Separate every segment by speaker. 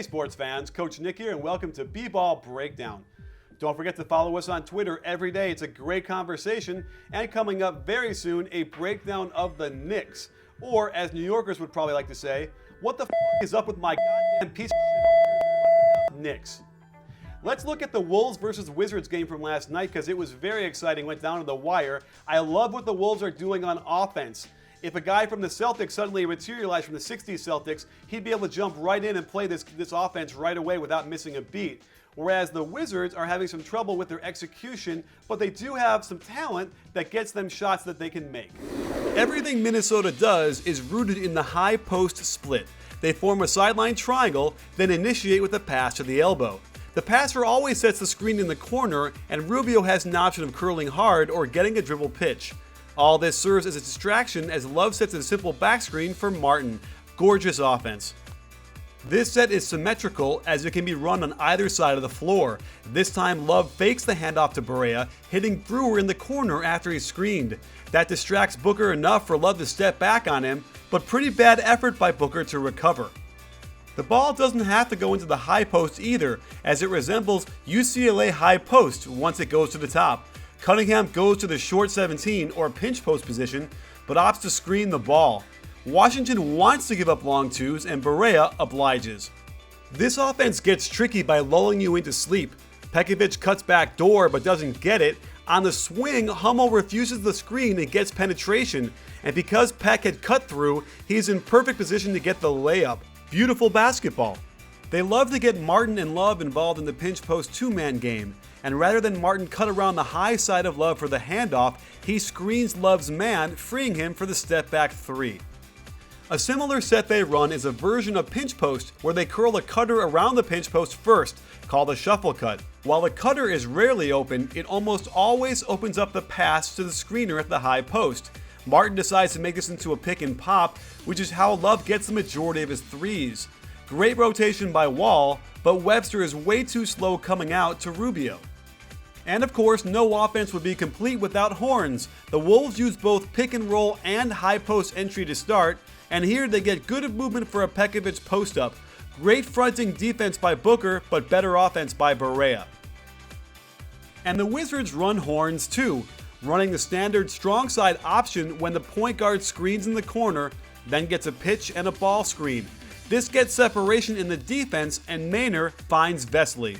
Speaker 1: Hey sports fans, Coach Nick here and welcome to B-Ball Breakdown. Don't forget to follow us on Twitter every day. It's a great conversation, and coming up very soon, a breakdown of the Knicks. Or as New Yorkers would probably like to say, what the is up with my goddamn piece of shit Knicks? Let's look at the Wolves versus Wizards game from last night because it was very exciting, went down to the wire. I love what the Wolves are doing on offense. If a guy from the Celtics suddenly materialized from the 60s Celtics, he'd be able to jump right in and play this offense right away without missing a beat. Whereas the Wizards are having some trouble with their execution, but they do have some talent that gets them shots that they can make. Everything Minnesota does is rooted in the high post split. They form a sideline triangle, then initiate with a pass to the elbow. The passer always sets the screen in the corner, and Rubio has an option of curling hard or getting a dribble pitch. All this serves as a distraction as Love sets a simple backscreen for Martin. Gorgeous offense. This set is symmetrical as it can be run on either side of the floor. This time Love fakes the handoff to Barea, hitting Brewer in the corner after he's screened. That distracts Booker enough for Love to step back on him, but pretty bad effort by Booker to recover. The ball doesn't have to go into the high post either, as it resembles UCLA high post once it goes to the top. Cunningham goes to the short 17 or pinch post position, but opts to screen the ball. Washington wants to give up long twos, and Barea obliges. This offense gets tricky by lulling you into sleep. Pekovic cuts back door but doesn't get it. On the swing, Hummel refuses the screen and gets penetration, and because Peck had cut through, he's in perfect position to get the layup. Beautiful basketball. They love to get Martin and Love involved in the pinch post two-man game, and rather than Martin cut around the high side of Love for the handoff, he screens Love's man, freeing him for the step-back three. A similar set they run is a version of pinch post where they curl a cutter around the pinch post first, called a shuffle cut. While the cutter is rarely open, it almost always opens up the pass to the screener at the high post. Martin decides to make this into a pick and pop, which is how Love gets the majority of his threes. Great rotation by Wall, but Webster is way too slow coming out to Rubio. And of course, no offense would be complete without horns. The Wolves use both pick and roll and high post entry to start, and here they get good movement for a Pekovic post-up. Great fronting defense by Booker, but better offense by Barea. And the Wizards run horns too, running the standard strong side option when the point guard screens in the corner, then gets a pitch and a ball screen. This gets separation in the defense, and Maynor finds Vesely.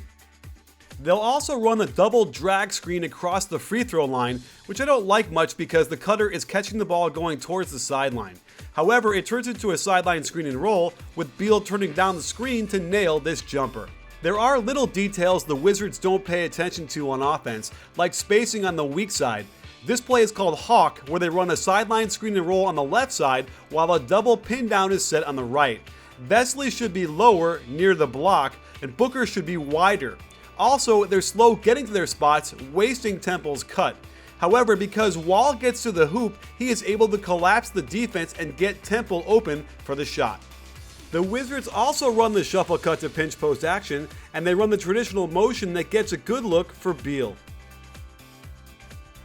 Speaker 1: They'll also run a double drag screen across the free throw line, which I don't like much because the cutter is catching the ball going towards the sideline. However, it turns into a sideline screen and roll, with Beal turning down the screen to nail this jumper. There are little details the Wizards don't pay attention to on offense, like spacing on the weak side. This play is called Hawk, where they run a sideline screen and roll on the left side, while a double pin down is set on the right. Vesely should be lower, near the block, and Booker should be wider. Also, they're slow getting to their spots, wasting Temple's cut. However, because Wall gets to the hoop, he is able to collapse the defense and get Temple open for the shot. The Wizards also run the shuffle cut to pinch post action, and they run the traditional motion that gets a good look for Beal.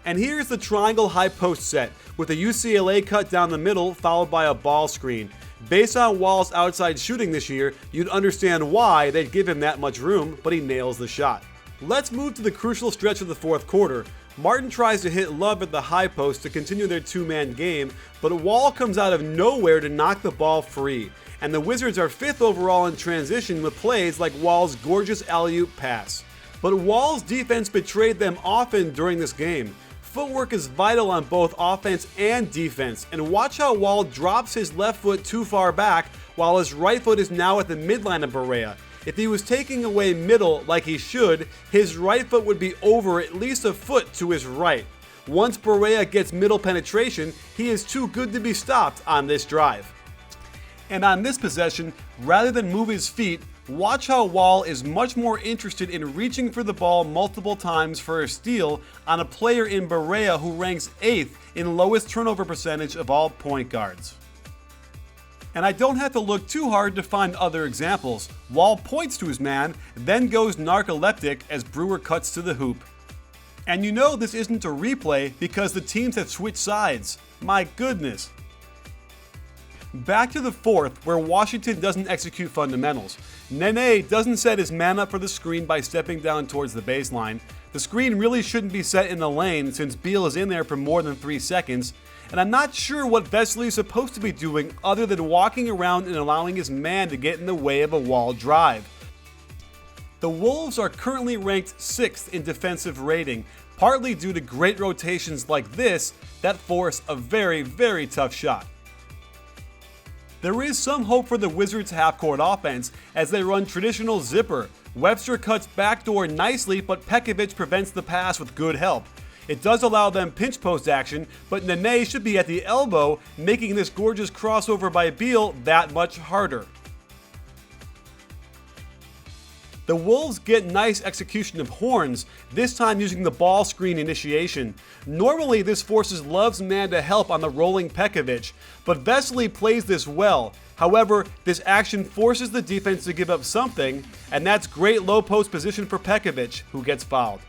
Speaker 1: And here's the triangle high post set, with a UCLA cut down the middle followed by a ball screen. Based on Wall's outside shooting this year, you'd understand why they'd give him that much room, but he nails the shot. Let's move to the crucial stretch of the fourth quarter. Martin tries to hit Love at the high post to continue their two-man game, but Wall comes out of nowhere to knock the ball free. And the Wizards are 5th overall in transition with plays like Wall's gorgeous alley-oop pass. But Wall's defense betrayed them often during this game. Footwork is vital on both offense and defense, and watch how Wall drops his left foot too far back while his right foot is now at the midline of Barea. If he was taking away middle like he should, his right foot would be over at least a foot to his right. Once Barea gets middle penetration, he is too good to be stopped on this drive. And on this possession, rather than move his feet, watch how Wall is much more interested in reaching for the ball multiple times for a steal on a player in Barea who ranks 8th in lowest turnover percentage of all point guards. And I don't have to look too hard to find other examples. Wall points to his man, then goes narcoleptic as Brewer cuts to the hoop. And you know this isn't a replay because the teams have switched sides. My goodness. Back to the fourth, where Washington doesn't execute fundamentals. Nene doesn't set his man up for the screen by stepping down towards the baseline. The screen really shouldn't be set in the lane since Beal is in there for more than 3 seconds, and I'm not sure what Vesely is supposed to be doing other than walking around and allowing his man to get in the way of a wall drive. The Wolves are currently ranked 6th in defensive rating, partly due to great rotations like this that force a very, very tough shot. There is some hope for the Wizards' half-court offense as they run traditional zipper. Webster cuts backdoor nicely, but Pekovic prevents the pass with good help. It does allow them pinch post action, but Nene should be at the elbow, making this gorgeous crossover by Beal that much harder. The Wolves get nice execution of horns, this time using the ball screen initiation. Normally this forces Love's man to help on the rolling Pekovic, but Vesely plays this well. However, this action forces the defense to give up something, and that's great low post position for Pekovic, who gets fouled.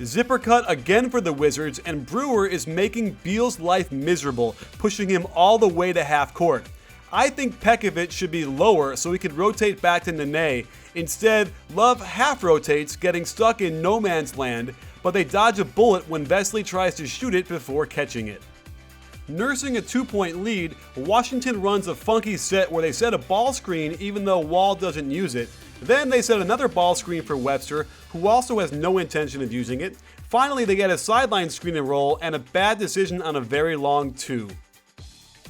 Speaker 1: Zipper cut again for the Wizards, and Brewer is making Beal's life miserable, pushing him all the way to half court. I think Pekovic should be lower so he could rotate back to Nene. Instead, Love half rotates, getting stuck in no man's land, but they dodge a bullet when Vesely tries to shoot it before catching it. Nursing a 2-point lead, Washington runs a funky set where they set a ball screen even though Wall doesn't use it. Then they set another ball screen for Webster, who also has no intention of using it. Finally, they get a sideline screen and roll and a bad decision on a very long 2.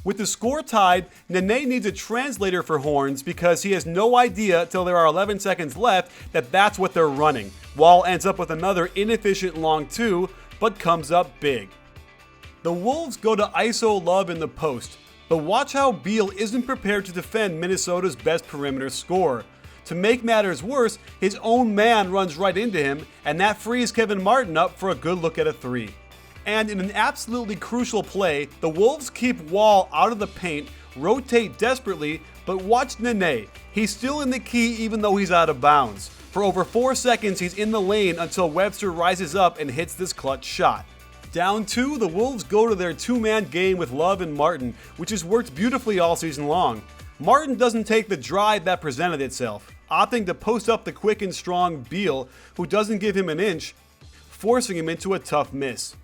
Speaker 1: With the score tied, Nene needs a translator for horns because he has no idea till there are 11 seconds left that that's what they're running. Wall ends up with another inefficient long 2, but comes up big. The Wolves go to ISO Love in the post, but watch how Beal isn't prepared to defend Minnesota's best perimeter scorer. To make matters worse, his own man runs right into him, and that frees Kevin Martin up for a good look at a 3. And in an absolutely crucial play, the Wolves keep Wall out of the paint, rotate desperately, but watch Nene. He's still in the key even though he's out of bounds. For over 4 seconds, he's in the lane until Webster rises up and hits this clutch shot. Down 2, the Wolves go to their 2-man game with Love and Martin, which has worked beautifully all season long. Martin doesn't take the drive that presented itself, opting to post up the quick and strong Beal, who doesn't give him an inch, forcing him into a tough miss.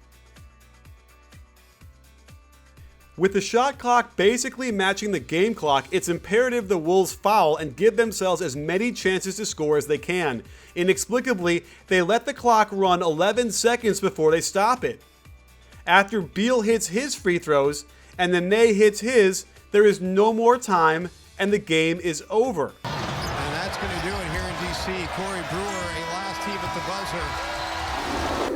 Speaker 1: With the shot clock basically matching the game clock, it's imperative the Wolves foul and give themselves as many chances to score as they can. Inexplicably, they let the clock run 11 seconds before they stop it. After Beal hits his free throws and Nene hits his, there is no more time and the game is over.
Speaker 2: And that's going to do it here in DC. Corey Brewer, a last heave at the buzzer.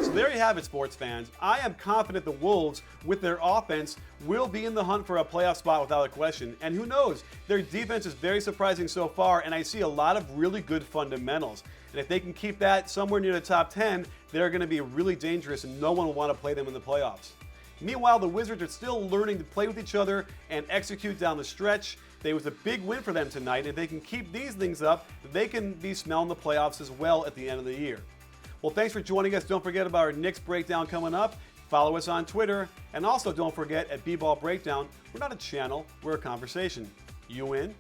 Speaker 1: So there you have it, sports fans. I am confident the Wolves, with their offense, will be in the hunt for a playoff spot without a question. And who knows, their defense is very surprising so far, and I see a lot of really good fundamentals. And if they can keep that somewhere near the top 10, they're going to be really dangerous and no one will want to play them in the playoffs. Meanwhile, the Wizards are still learning to play with each other and execute down the stretch. It was a big win for them tonight. If they can keep these things up, they can be smelling the playoffs as well at the end of the year. Well, thanks for joining us. Don't forget about our Knicks breakdown coming up. Follow us on Twitter. And also don't forget at B-Ball Breakdown, we're not a channel, we're a conversation. You in?